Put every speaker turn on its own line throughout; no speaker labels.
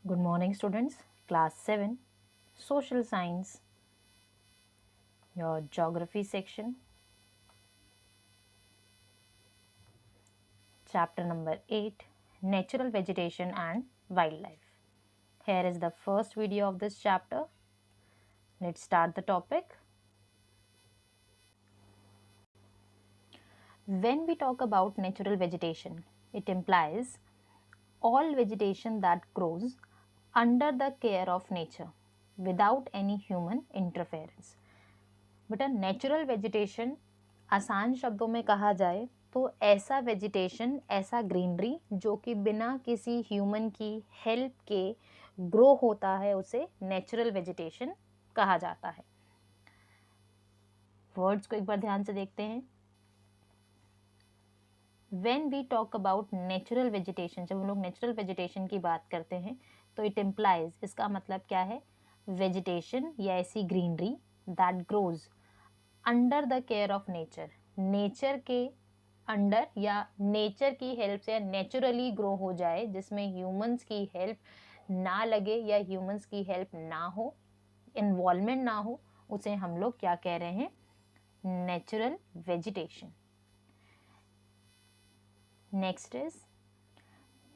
Good morning, students. Class 7, Social Science, your Geography section, Chapter number 8, Natural Vegetation and Wildlife. Here is the first video of this chapter. Let's start the topic. When we talk about natural vegetation, it implies all vegetation that grows under the care of nature without any human interference. बेटा natural vegetation आसान शब्दों में कहा जाए तो ऐसा vegetation, ऐसा greenery जो कि बिना किसी ह्यूमन की हेल्प के ग्रो होता है, उसे नेचुरल वेजिटेशन कहा जाता है। वर्ड्स को एक बार ध्यान से देखते हैं। When we talk about natural vegetation, जब हम लोग नेचुरल वेजिटेशन की बात करते हैं तो इट इम्प्लाइज, इसका मतलब क्या है, वेजिटेशन या ऐसी greenery that grows under the care of nature, nature के अंडर या नेचर की हेल्प से नेचुरली ग्रो हो जाए, जिसमें ह्यूमंस की हेल्प ना लगे या ह्यूमंस की हेल्प ना हो, इन्वॉल्वमेंट ना हो, उसे हम लोग क्या कह रहे हैं, natural vegetation. Next is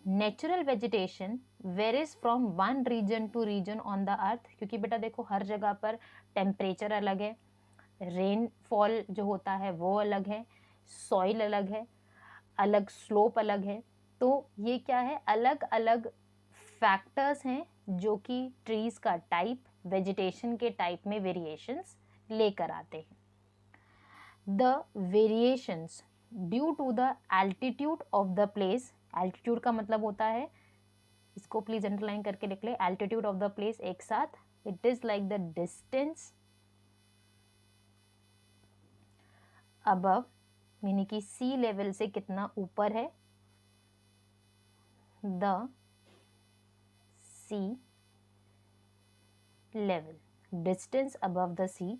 natural vegetation varies from one region to region on the earth, क्योंकि बेटा देखो हर जगह पर टेम्परेचर अलग है, रेनफॉल जो होता है वो अलग है, सॉइल अलग है, अलग स्लोप अलग है, तो ये क्या है, अलग अलग फैक्टर्स हैं जो कि ट्रीज का टाइप, वेजिटेशन के टाइप में वेरिएशंस लेकर आते हैं। The variations due to the altitude of the place, altitude का मतलब होता है, इसको प्लीज अंडरलाइन करके लिख ले, एल्टीट्यूड ऑफ द प्लेस एक साथ, it is like the distance above, यानी कि सी लेवल से कितना ऊपर है, the sea level, distance above the sea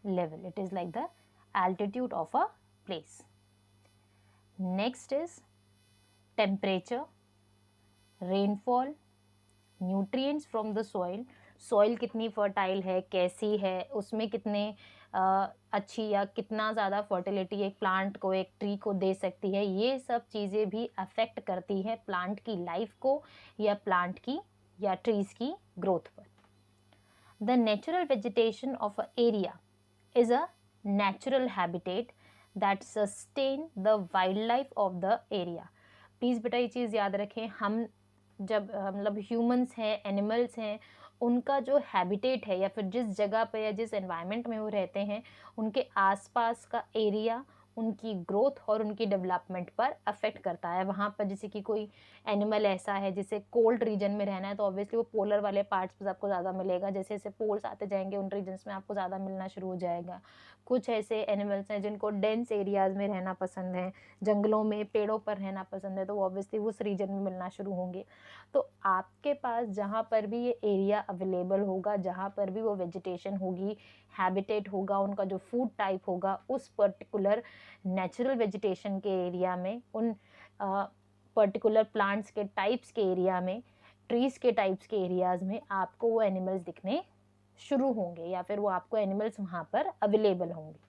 level, it is like the altitude of a place. Next is temperature, rainfall, nutrients from the soil, soil कितनी fertile है, कैसी है, उसमें कितने अच्छी या कितना ज़्यादा फर्टिलिटी एक प्लांट को, एक ट्री को दे सकती है, ये सब चीज़ें भी अफेक्ट करती है प्लांट की लाइफ को या प्लांट की या ट्रीज की ग्रोथ पर। The natural vegetation of a area is a natural habitat that sustain the wildlife of the area. Please बेटा ये चीज़ याद रखें, हम जब मतलब ह्यूमंस हैं, एनिमल्स हैं, उनका जो हैबिटेट है या फिर जिस जगह पे या जिस एनवायरनमेंट में वो रहते हैं, उनके आसपास का एरिया उनकी ग्रोथ और उनकी डेवलपमेंट पर अफेक्ट करता है। वहाँ पर जैसे कि कोई एनिमल ऐसा है जिसे कोल्ड रीजन में रहना है तो ऑब्वियसली वो पोलर वाले पार्ट्स पर आपको ज़्यादा मिलेगा, जैसे जैसे पोल्स आते जाएंगे उन रीजन्स में आपको ज़्यादा मिलना शुरू हो जाएगा। कुछ ऐसे एनिमल्स हैं जिनको डेंस एरियाज़ में रहना पसंद है, जंगलों में पेड़ों पर रहना पसंद है, तो वो ऑब्वियसली उस रीजन में मिलना शुरू होंगे। तो आपके पास जहाँ पर भी ये एरिया अवेलेबल होगा, जहाँ पर भी वो वेजिटेशन होगी, हैबिटेट होगा, उनका जो फूड टाइप होगा, उस पर्टिकुलर नेचुरल वेजिटेशन के एरिया में, उन पर्टिकुलर प्लांट्स के टाइप्स के एरिया में, ट्रीज के टाइप्स के एरियाज में आपको वो एनिमल्स दिखने शुरू होंगे या फिर वो आपको एनिमल्स वहाँ पर अवेलेबल होंगे।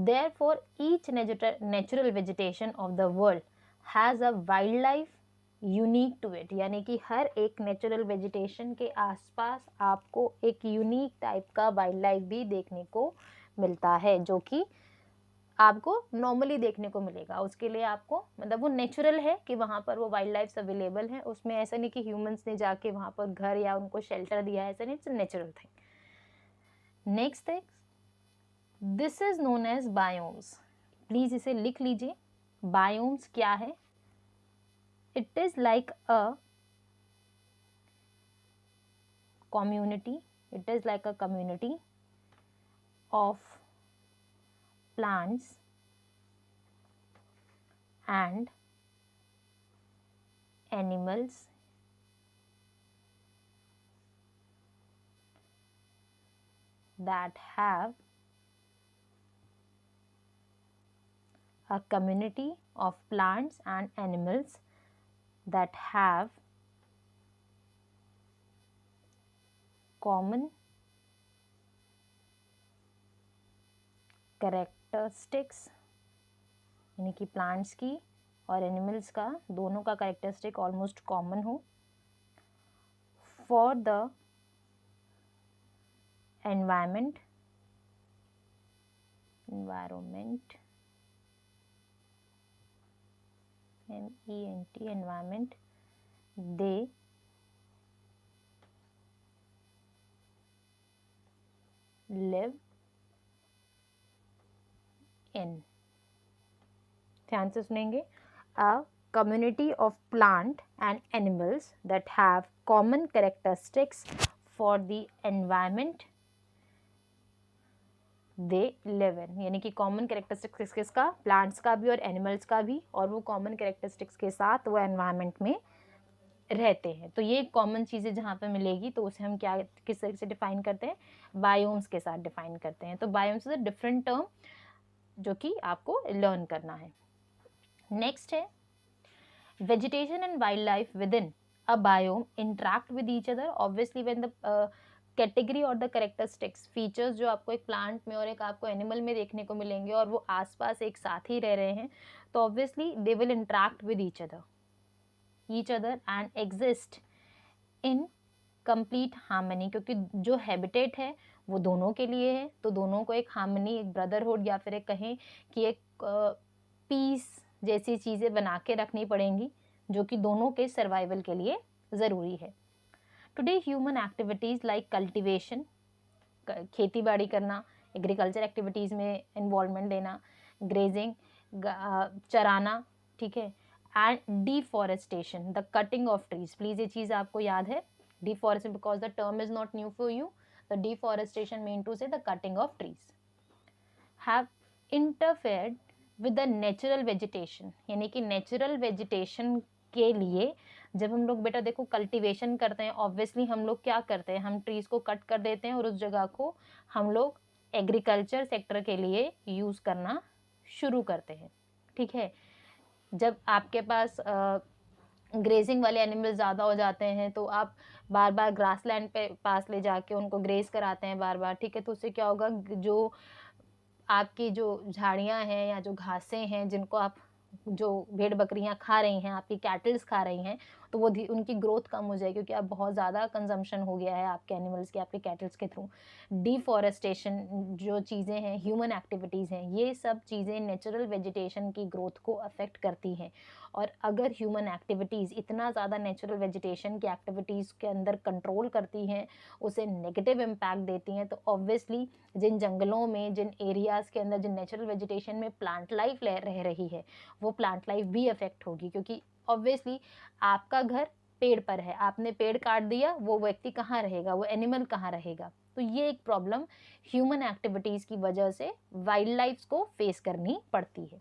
Therefore, each natural vegetation of the world has a wildlife unique to it, यानी कि हर एक नेचुरल वेजिटेशन के आसपास आपको एक यूनिक टाइप का वाइल्ड लाइफ भी देखने को मिलता है, जो कि आपको नॉर्मली देखने को मिलेगा। उसके लिए आपको मतलब वो नेचुरल है कि वहाँ पर वो वाइल्ड लाइफ अवेलेबल है, उसमें ऐसा नहीं कि ह्यूमंस ने जाके वहाँ पर घर या उनको शेल्टर दिया है, ऐसा नहीं, it's natural thing. Next thing, this is known as biomes, please इसे लिख लीजिए। बायोम्स क्या है? It is like a community, it is like a community of plants and animals that have a community of plants and animals that have common characteristics, यानी कि plants की और animals का दोनों का कैरेक्टरिस्टिक ऑलमोस्ट कॉमन हो, for the environment MENT environment they live in. ध्यान से सुनेंगे. A community of plant and animals that have common characteristics for the environment they live in, यानी कि कॉमन कैरेक्टरिस्टिक्स किसका, प्लांट्स का भी और एनिमल्स का भी, और वो कॉमन कैरेक्टरिस्टिक्स के साथ वो एनवायरनमेंट में रहते हैं. तो ये कॉमन चीज़ें जहाँ पे मिलेगी तो उसे हम क्या किस तरीके से डिफाइन करते हैं, बायोम्स के साथ डिफाइन करते हैं. तो biomes is a different term जो कि आपको लर्न करना है. नेक्स्ट है vegetation and wild life with in a biome interact with each other. Obviously when the category और द करेक्टरिस्टिक्स फीचर्स जो आपको एक प्लांट में और एक आपको एनिमल में देखने को मिलेंगे और वो आसपास एक साथ ही रह रहे हैं, तो obviously they will interact with each other and exist in complete harmony, क्योंकि जो हैबिटेट है वो दोनों के लिए है. तो दोनों को एक हार्मनी, एक ब्रदरहुड या फिर एक कहें कि एक पीस जैसी चीज़ें बना के रखनी पड़ेंगी जो कि दोनों के सर्वाइवल के लिए ज़रूरी है. Today human activities like cultivation, खेती बाड़ी करना, एग्रीकल्चर एक्टिविटीज़ में इन्वॉल्वमेंट लेना, ग्रेजिंग, चराना, ठीक है, and deforestation, the cutting of trees. Please ये चीज़ आपको याद है, deforestation, because the term is not new for you. The deforestation mean to say the cutting of trees have interfered with the natural vegetation, यानी कि natural vegetation के लिए जब हम लोग बेटा देखो कल्टीवेशन करते हैं, ऑब्वियसली हम लोग क्या करते हैं, हम ट्रीज को कट कर देते हैं और उस जगह को हम लोग एग्रीकल्चर सेक्टर के लिए यूज़ करना शुरू करते हैं. ठीक है, जब आपके पास ग्रेजिंग वाले एनिमल ज़्यादा हो जाते हैं तो आप बार बार ग्रासलैंड पे पास ले जाके उनको ग्रेज कराते हैं बार बार. ठीक है, तो उससे क्या होगा, जो आपकी जो झाड़ियाँ हैं या जो घासें हैं जिनको आप जो भेड़ बकरियां खा रही हैं, आपकी कैटल्स खा रही हैं, तो वो उनकी ग्रोथ कम हो जाएगी क्योंकि अब बहुत ज़्यादा कंजम्पशन हो गया है आपके एनिमल्स के, आपके कैटल्स के थ्रू. डिफॉरेस्टेशन जो चीज़ें हैं, ह्यूमन एक्टिविटीज़ हैं, ये सब चीज़ें नेचुरल वेजिटेशन की ग्रोथ को अफेक्ट करती हैं. और अगर ह्यूमन एक्टिविटीज़ इतना ज़्यादा नेचुरल वेजिटेशन की एक्टिविटीज़ के अंदर कंट्रोल करती हैं, उसे नेगेटिव इम्पैक्ट देती हैं, तो ऑब्वियसली जिन जंगलों में, जिन एरियाज़ के अंदर जिन नेचुरल वेजिटेशन में प्लांट लाइफ रह रही है, वो प्लांट लाइफ भी अफेक्ट होगी. क्योंकि ऑब्वियसली आपका घर पेड़ पर है, आपने पेड़ काट दिया, वो व्यक्ति कहाँ रहेगा, वो एनिमल कहाँ रहेगा. तो ये एक प्रॉब्लम ह्यूमन एक्टिविटीज़ की वजह से वाइल्ड लाइफ को फेस करनी पड़ती है.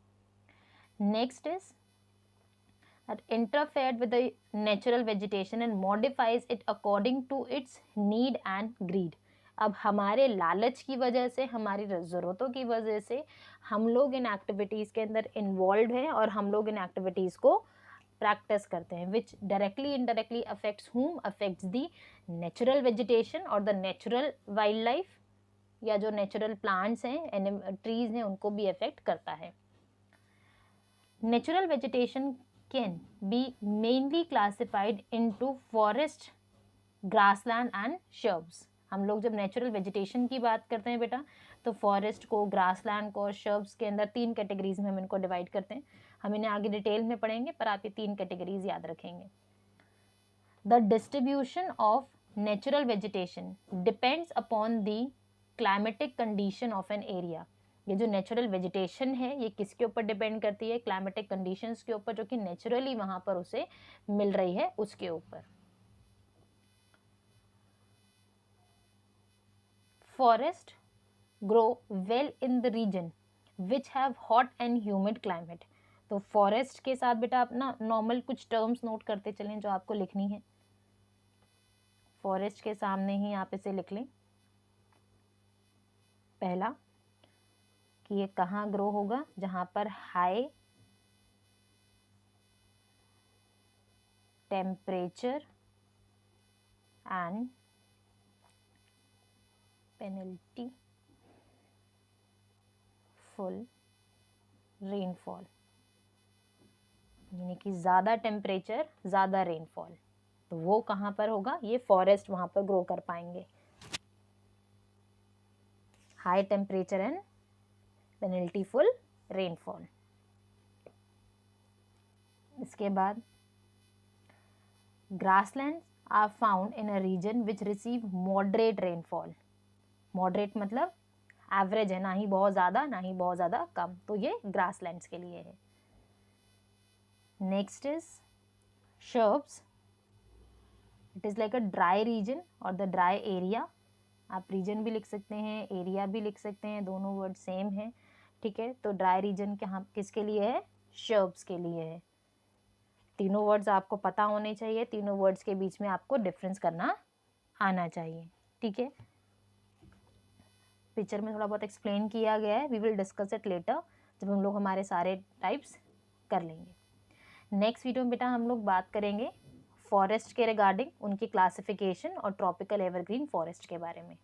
Next is interfered with the natural vegetation and modifies it according to its need and greed. अब हमारे लालच की वजह से, हमारी ज़रूरतों की वजह से हम लोग इन एक्टिविटीज़ के अंदर इन्वॉल्व हैं और हम लोग इन एक्टिविटीज़ को प्रैक्टिस करते हैं, विच directly indirectly affects whom, affects the natural vegetation और द नेचुरल वाइल्ड लाइफ, या जो नेचुरल प्लांट्स हैं, ट्रीज हैं, उनको भी अफेक्ट करता है. Natural vegetation can be mainly classified into forest, grassland and shrubs. हम लोग जब नेचुरल वेजिटेशन की बात करते हैं बेटा, तो फॉरेस्ट को, ग्रासलैंड को और शर्ब्स के अंदर 3 कैटेगरीज में हम इनको डिवाइड करते हैं. हम इन्हें आगे डिटेल में पढ़ेंगे, पर आप ये 3 कैटेगरीज याद रखेंगे. The distribution of natural vegetation depends upon the climatic condition of an area. ये जो नेचुरल वेजिटेशन है ये किसके ऊपर डिपेंड करती है, क्लाइमेटिक कंडीशंस के ऊपर, जो कि नेचुरली वहां पर उसे मिल रही है उसके ऊपर. Forest grow well in the region which have hot and humid climate. तो फॉरेस्ट के साथ बेटा अपना नॉर्मल कुछ टर्म्स नोट करते चलें जो आपको लिखनी है. फॉरेस्ट के सामने ही आप इसे लिख लें. पहला कि ये कहाँ ग्रो होगा, जहाँ पर high temperature and plentiful rainfall, यानी कि ज़्यादा टेम्परेचर ज़्यादा रेनफॉल, तो वो कहाँ पर होगा, ये फॉरेस्ट वहाँ पर ग्रो कर पाएंगे। High temperature and plentiful rainfall. इसके बाद grasslands are found in a region which receive moderate rainfall. Moderate मतलब एवरेज है, ना ही बहुत ज़्यादा ना ही बहुत ज़्यादा कम, तो ये ग्रासलैंड्स के लिए है। Next is shrubs, it is like a dry region और द ड्राई एरिया। आप रीजन भी लिख सकते हैं, एरिया भी लिख सकते हैं, दोनों वर्ड सेम है, ठीक है। तो ड्राई रीजन किसके लिए है, शर्ब्स के लिए है। तीनों वर्ड्स आपको पता होने चाहिए, तीनों वर्ड्स के बीच में आपको डिफरेंस करना आना चाहिए, ठीक है। पिक्चर में थोड़ा बहुत एक्सप्लेन किया गया है, we will discuss it later, जब हम लोग हमारे सारे टाइप्स कर लेंगे। नेक्स्ट वीडियो में बेटा हम लोग बात करेंगे फॉरेस्ट के रिगार्डिंग, उनकी क्लासिफिकेशन और ट्रॉपिकल एवरग्रीन फॉरेस्ट के बारे में।